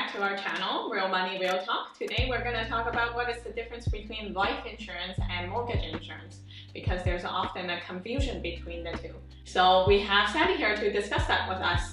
back to our channel, Real Money, Real Talk. Today we're going to talk about what is the difference between life insurance and mortgage insurance, because there's often a confusion between the two. So we have Sandy here to discuss that with us.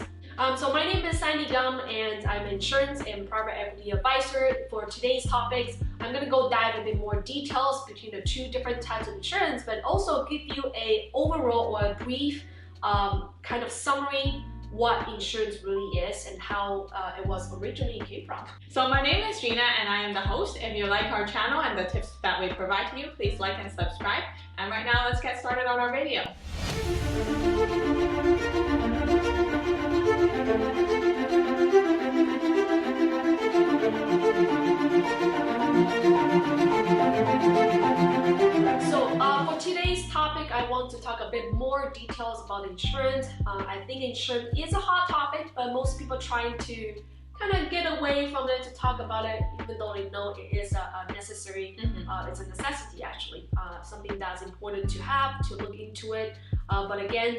So my name is Sandy Gum and I'm an insurance and private equity advisor. For today's topics, I'm going to go dive a bit more details between the two different types of insurance, but also give you a overall or a brief kind of summary what insurance really is and how it was originally came from. So my name is Gina and I am the host. If you like our channel and the tips that we provide to you, please like and subscribe. And right now, let's get started on our video. For today's topic, I want to talk a bit more details about insurance. I think insurance is a hot topic, but most people trying to kind of get away from it to talk about it, even though they know it is a necessary, it's a necessity actually, something that's important to have, to look into it. But again,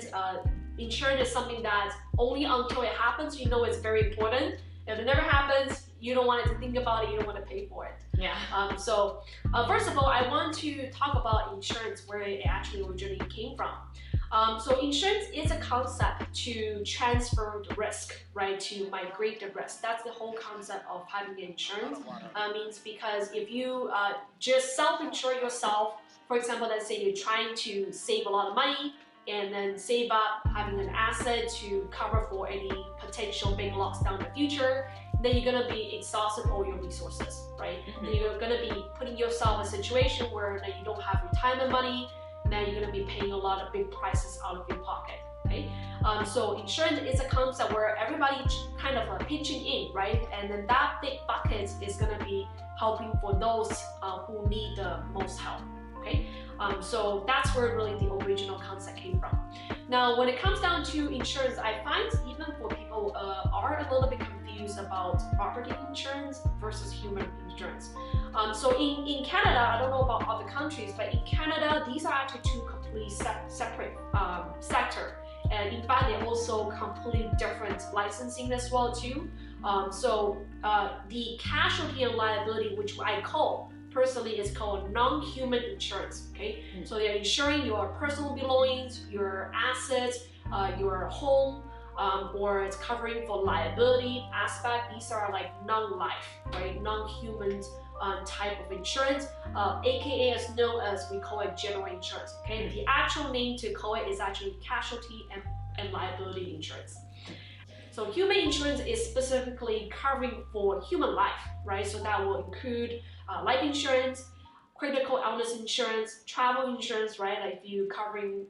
insurance is something that only until it happens, you know it's very important. If it never happens, you don't want to think about it, you don't want to pay for it. Yeah. First of all, I want to talk about insurance, where it actually originally came from. So insurance is a concept to transfer the risk, right? To migrate the risk. That's the whole concept of having insurance. Means because if you just self-insure yourself, for example, let's say you're trying to save a lot of money and then save up having an asset to cover for any potential big loss down the future, then you're gonna be exhausted all your resources, right? Then you're gonna be putting yourself in a situation where you don't have retirement money, and then you're gonna be paying a lot of big prices out of your pocket, right? So insurance is a concept where everybody kind of pitching in, right? And then that big bucket is gonna be helping for those who need the most help, okay? So that's where really the original concept came from. Now, when it comes down to insurance, I find even for people are a little bit confused about property insurance versus human insurance. So in Canada, I don't know about other countries, but in Canada, these are actually two completely separate sector. And in fact, they're also completely different licensing as well too. The casualty and liability, which I call personally is called non-human insurance, okay? So they're insuring your personal belongings, your assets, your home, or it's covering for liability aspect. These are like non-life, right? Non-human type of insurance, aka as known as we call it general insurance, okay? The actual name to call it is actually casualty and liability insurance. So human insurance is specifically covering for human life, right? So that will include life insurance, critical illness insurance, travel insurance, right? Like if you covering,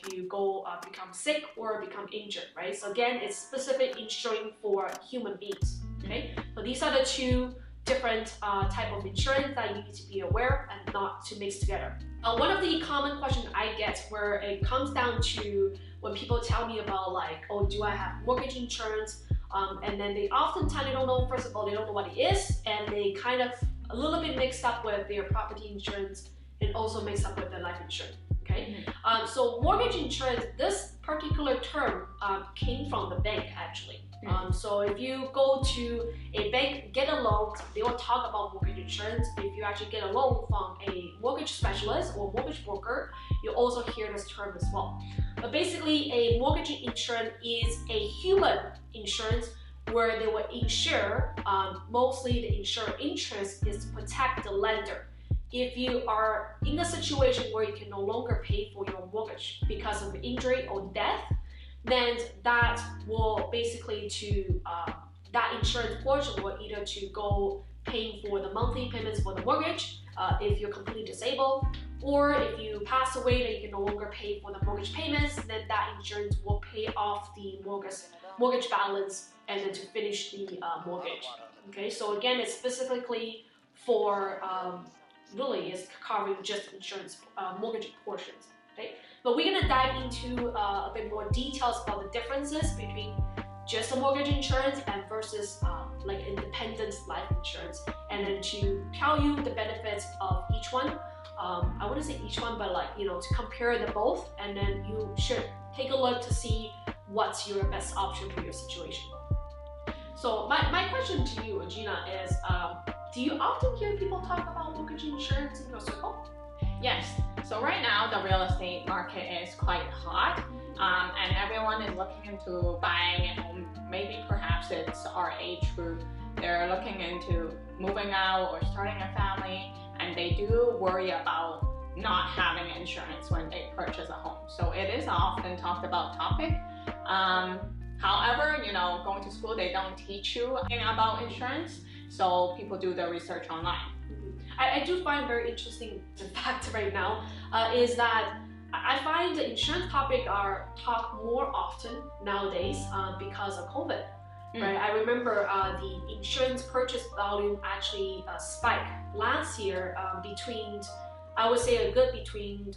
if you go become sick or become injured, right? So again, it's specific insuring for human beings, okay? So these are the two different type of insurance that you need to be aware and not to mix together. One of the common questions I get where it comes down to when people tell me about like, oh, do I have mortgage insurance? And then they oftentimes they don't know, first of all, they don't know what it is, and they kind of a little bit mixed up with their property insurance and also mixed up with their life insurance, okay? So mortgage insurance, this particular term came from the bank actually. So if you go to a bank, get a loan, they will talk about mortgage insurance. If you actually get a loan from a mortgage specialist or mortgage broker, you also hear this term as well. But basically, a mortgage insurance is a human insurance where they will insure, mostly the insurer interest is to protect the lender. If you are in a situation where you can no longer pay for your mortgage because of injury or death, then that will basically that insurance portion will either to go paying for the monthly payments for the mortgage if you're completely disabled, or if you pass away that you can no longer pay for the mortgage payments, then that insurance will pay off the mortgage balance and then to finish the mortgage. Okay, so again, it's specifically for really is covering just insurance mortgage portions. Okay, but we're gonna dive into a bit more details about the differences between just a mortgage insurance and versus like independent life insurance, and then to tell you the benefits of each one. I wouldn't say each one, but like, to compare the both, and then you should take a look to see what's your best option for your situation. So my question to you, Gina, is do you often hear people talk about mortgage insurance in your circle? Yes. So right now the real estate market is quite hot, and everyone is looking into buying a home. Maybe perhaps it's our age group. They're looking into moving out or starting a family, and they do worry about not having insurance when they purchase a home. So it is an often talked about topic. However, going to school, they don't teach you anything about insurance, so people do their research online. I do find very interesting the fact right now is that I find the insurance topic are talked more often nowadays because of COVID. Right? I remember the insurance purchase volume actually spiked last year between, I would say between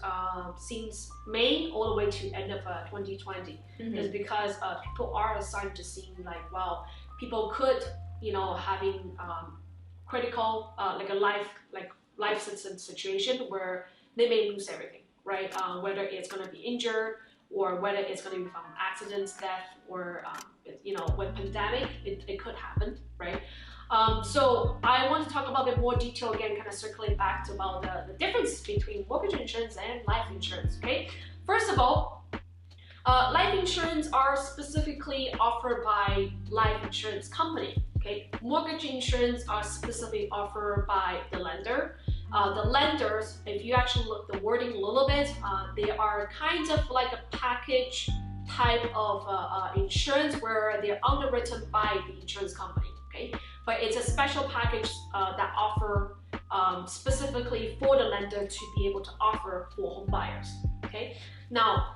since May all the way to end of 2020. Is because people are starting to see like, wow, people could, having critical like a life situation where they may lose everything, right? Whether it's going to be injured or whether it's going to be from accidents, death, or with pandemic, it could happen, right? So I want to talk about a bit more detail again, kind of circulate back to about the difference between mortgage insurance and life insurance, okay? First of all, life insurance are specifically offered by life insurance company, okay? Mortgage insurance are specifically offered by the lender. The lenders, if you actually look the wording a little bit, they are kind of like a package type of insurance where they're underwritten by the insurance company, okay? But it's a special package that offer specifically for the lender to be able to offer for home buyers, okay? Now,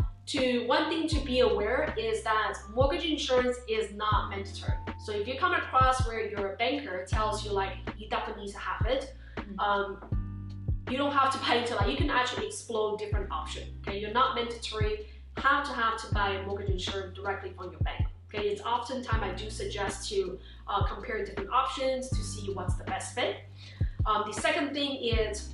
one thing to be aware is that mortgage insurance is not mandatory. So if you come across where your banker tells you like you definitely need to have it, you don't have to buy it. You can actually explore different options. Okay, you're not mandatory have to buy mortgage insurance directly from your bank. Okay, it's oftentimes I do suggest to compare different options to see what's the best fit. The second thing is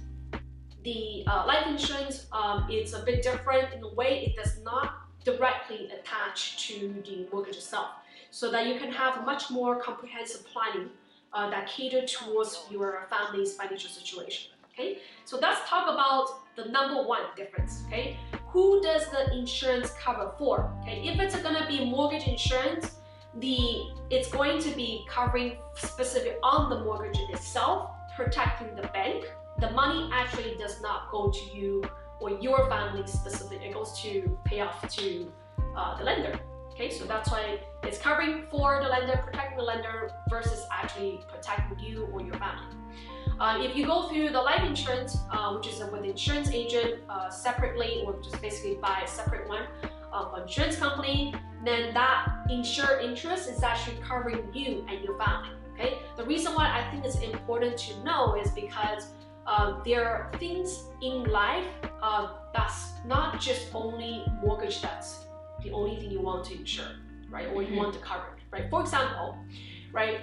the life insurance. It's a bit different in a way it does not directly attach to the mortgage itself, so that you can have much more comprehensive planning that cater towards your family's financial situation. Okay, so let's talk about the number one difference. Okay, who does the insurance cover for? Okay, if it's going to be mortgage insurance, it's going to be covering specific on the mortgage itself, protecting the bank. The money actually does not go to you or your family specific. It goes to pay off to the lender. Okay, so that's why it's covering for the lender, protecting the lender versus actually protecting you or your family. If you go through the life insurance, which is with the insurance agent separately, or just basically buy a separate one from insurance company, then that insured interest is actually covering you and your family. Okay, the reason why I think it's important to know is because there are things in life that's not just only mortgage that's the only thing you want to insure, right? Or you want to cover, right? For example, right?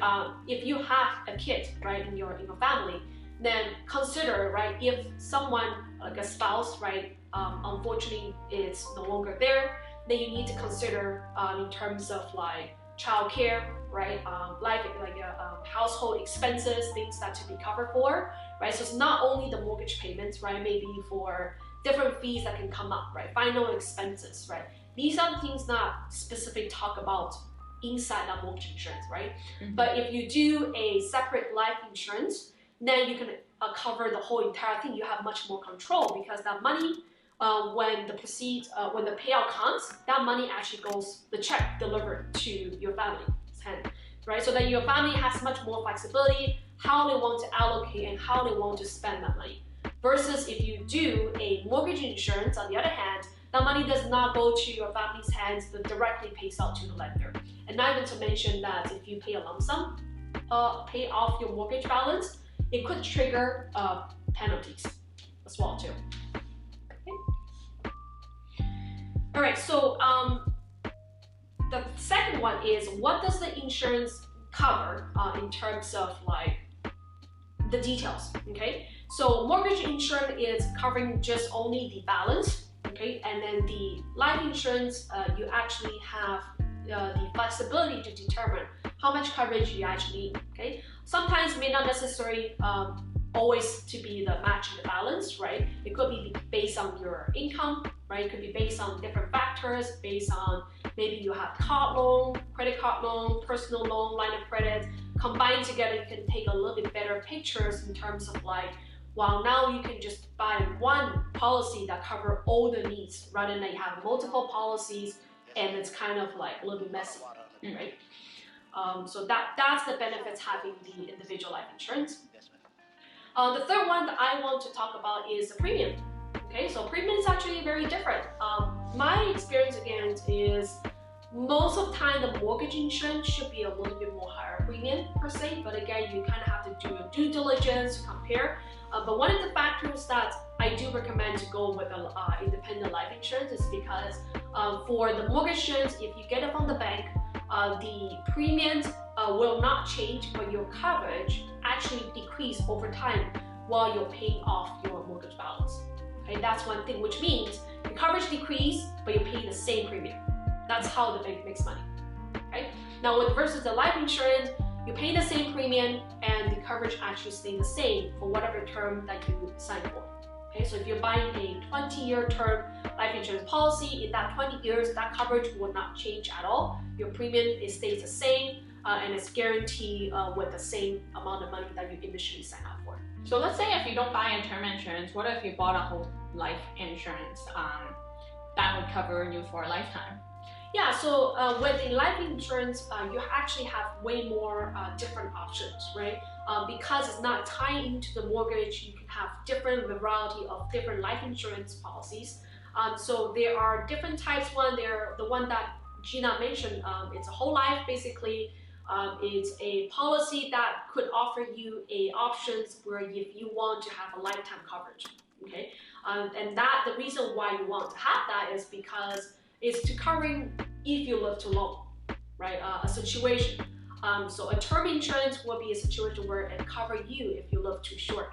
If you have a kid, right, in your family, then consider, right, if someone like a spouse, right, unfortunately is no longer there, then you need to consider in terms of like childcare, right, household expenses, things that to be covered for, right? So it's not only the mortgage payments, right? Maybe for different fees that can come up, right? Final expenses, right? These are the things not specific talk about inside that mortgage insurance, right? But if you do a separate life insurance, then you can cover the whole entire thing. You have much more control because that money, when the payout comes, that money actually goes, the check delivered to your family's hand, right? So that your family has much more flexibility, how they want to allocate and how they want to spend that money. Versus if you do a mortgage insurance, on the other hand, that money does not go to your family's hands, but directly pays out to the lender. And not even to mention that if you pay a lump sum, pay off your mortgage balance, it could trigger penalties as well too. Okay. All right, so the second one is, what does the insurance cover in terms of like the details, okay? So mortgage insurance is covering just only the balance, okay? And then the life insurance, you actually have the flexibility to determine how much coverage you actually need. Okay, sometimes it may not necessarily always to be the match and the balance, right? It could be based on your income, right? It could be based on different factors, based on maybe you have card loan, credit card loan, personal loan, line of credit. Combined together, you can take a little bit better pictures in terms of like, well, now you can just buy one policy that cover all the needs rather than you have multiple policies and it's kind of like a little bit messy, right? So that's the benefits having the individual life insurance. The third one that I want to talk about is the premium. Okay, so premium is actually very different. My experience again is most of the time the mortgage insurance should be a little bit more higher premium per se, but again, you kind of have to do your due diligence to compare. But one of the factors that I do recommend to go with an independent life insurance is because for the mortgage insurance, if you get it from the bank, the premiums will not change, but your coverage actually decrease over time while you're paying off your mortgage balance. Okay, that's one thing, which means the coverage decrease, but you're paying the same premium. That's how the bank makes money. Okay? Now, versus the life insurance, you pay the same premium and the coverage actually stays the same for whatever term that you sign for. Okay, so if you're buying a 20-year term life insurance policy, in that 20 years, that coverage will not change at all. Your premium stays the same and it's guaranteed with the same amount of money that you initially signed up for. So let's say if you don't buy a term insurance, what if you bought a whole life insurance that would cover you for a lifetime? Yeah, so with a life insurance, you actually have way more different options, right? Because it's not tied into the mortgage, you can have different variety of different life insurance policies. So there are different types. The one that Gina mentioned, it's a whole life basically. It's a policy that could offer you options where if you want to have a lifetime coverage, okay? And the reason why you want to have that is because it's to covering if you live too long, right? A situation. So a term insurance will be a situation where it covers you if you live too short.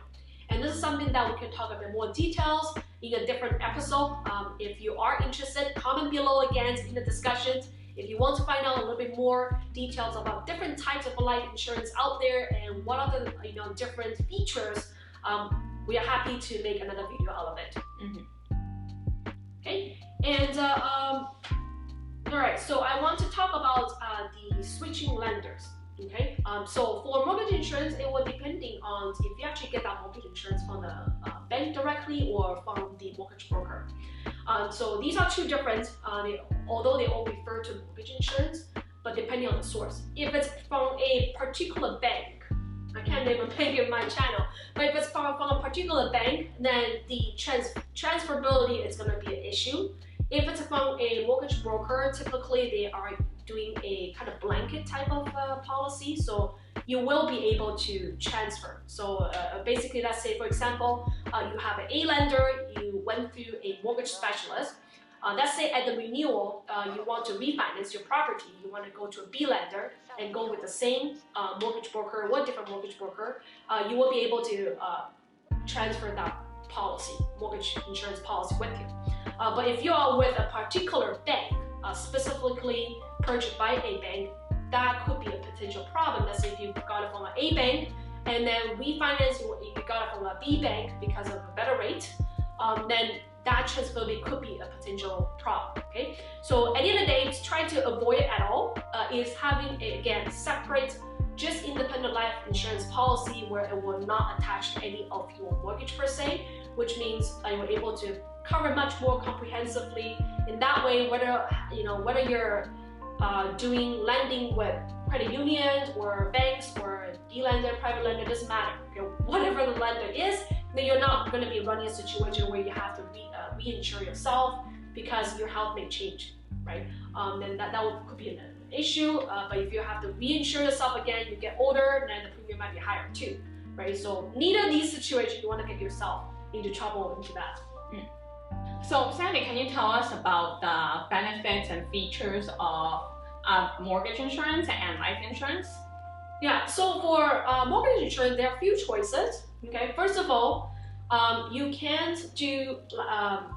And this is something that we can talk a bit more details in a different episode. If you are interested, comment below again in the discussions. If you want to find out a little bit more details about different types of life insurance out there and what are the different features, we are happy to make another video out of it. Okay, and all right, so I want to talk about the switching lenders. Okay, so for mortgage insurance, it will depending on if you actually get that mortgage insurance from the bank directly or from the mortgage broker. So these are two different, although they all refer to mortgage insurance, but depending on the source. If it's from a particular bank, I can't name a bank in my channel, but if it's from a particular bank, then the transferability is going to be an issue. If it's from a mortgage broker, typically they are doing a kind of blanket type of policy, so you will be able to transfer. So basically, let's say for example, you have an A lender, you went through a mortgage specialist. Let's say at the renewal, you want to refinance your property, you want to go to a B lender and go with the same mortgage broker, one different mortgage broker, you will be able to transfer that policy, mortgage insurance policy with you. But if you are with a particular bank, specifically purchased by a bank, that could be a potential problem. Let's say if you got it from an A bank and then refinance, you got it from a B bank because of a better rate, then that transferability could be a potential problem. Okay, so at the end of the day, to try to avoid it at all is having again separate, just independent life insurance policy where it will not attach to any of your mortgage per se, which means you're able to cover much more comprehensively. In that way, whether you're doing lending with credit unions or banks or D-lender, private lender, doesn't matter. Okay, whatever the lender is, then you're not going to be running a situation where you have to reinsure yourself because your health may change, right? Then that could be an issue. But if you have to reinsure yourself again, you get older, then the premium might be higher too, right? So neither of these situations you want to get yourself into trouble into that. So Sandy, can you tell us about the benefits and features of mortgage insurance and life insurance? Yeah, so for mortgage insurance, there are a few choices. Okay, first of all, you can do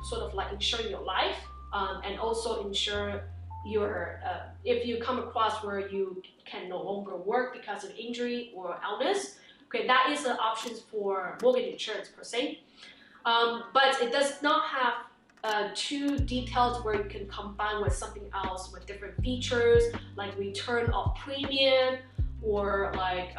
sort of like insuring your life and also insure your, if you come across where you can no longer work because of injury or illness. Okay, that is the options for mortgage insurance per se. But it does not have too detailed where you can combine with something else with different features like return of premium or like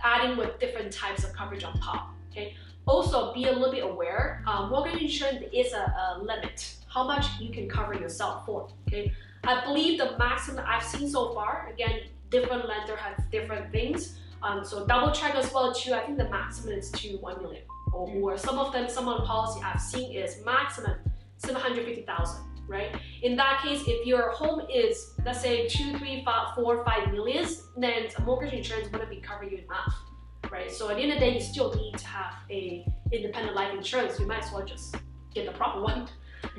adding with different types of coverage on top. Okay. Also, be a little bit aware. Mortgage insurance is a limit how much you can cover yourself for. Okay. I believe the maximum I've seen so far. Again, different lender has different things. So double check as well too. I think the maximum is to 1 million, or some of the policy I've seen is maximum 750,000. Right? In that case, if your home is, let's say 2, 3, 4, 5 millions, then a mortgage insurance wouldn't be covering you enough. Right? So at the end of the day, you still need to have a independent life insurance. You might as well just get the proper one.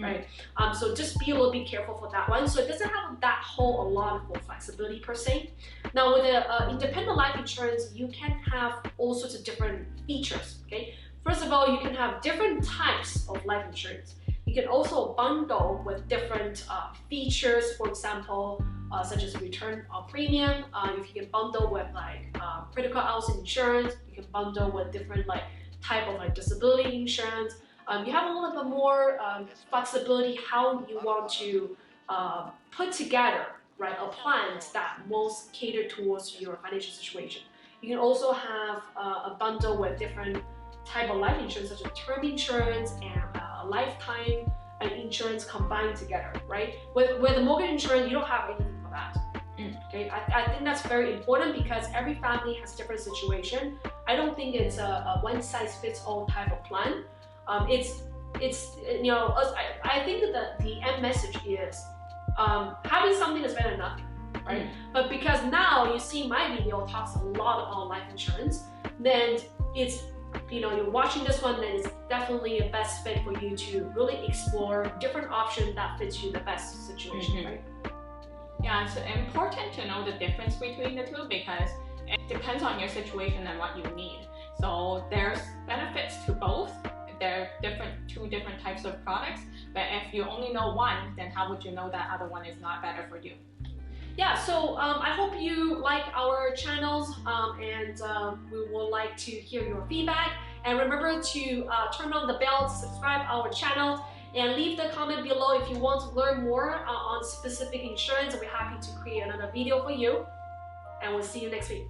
Right? So just be a little bit careful for that one. So it doesn't have that whole a lot of flexibility per se. Now with the independent life insurance, you can have all sorts of different features. Okay. First of all, you can have different types of life insurance. You can also bundle with different features, for example, such as return of premium. If you can bundle with like critical illness insurance, you can bundle with different like type of like disability insurance. You have a little bit more flexibility how you want to put together, right, a plan that most cater towards your financial situation. You can also have a bundle with different type of life insurance, such as term insurance and lifetime insurance combined together, right? With the mortgage insurance, you don't have anything for that. Okay, I think that's very important because every family has different situation. I don't think it's a one size fits all type of plan. It's you know, I think that the end message is having something is better than nothing, right? But because now you see my video talks a lot about life insurance, then it's, you know, you're watching this one, then it's definitely a best fit for you to really explore different options that fits you the best situation, right? Yeah, it's important to know the difference between the two because it depends on your situation and what you need. So there's benefits to both. They're two different types of products, but if you only know one, then how would you know that other one is not better for you? Yeah, so I hope you like our channels and we would like to hear your feedback. And remember to turn on the bell to subscribe our channel and leave the comment below if you want to learn more on specific insurance. We're happy to create another video for you. And we'll see you next week.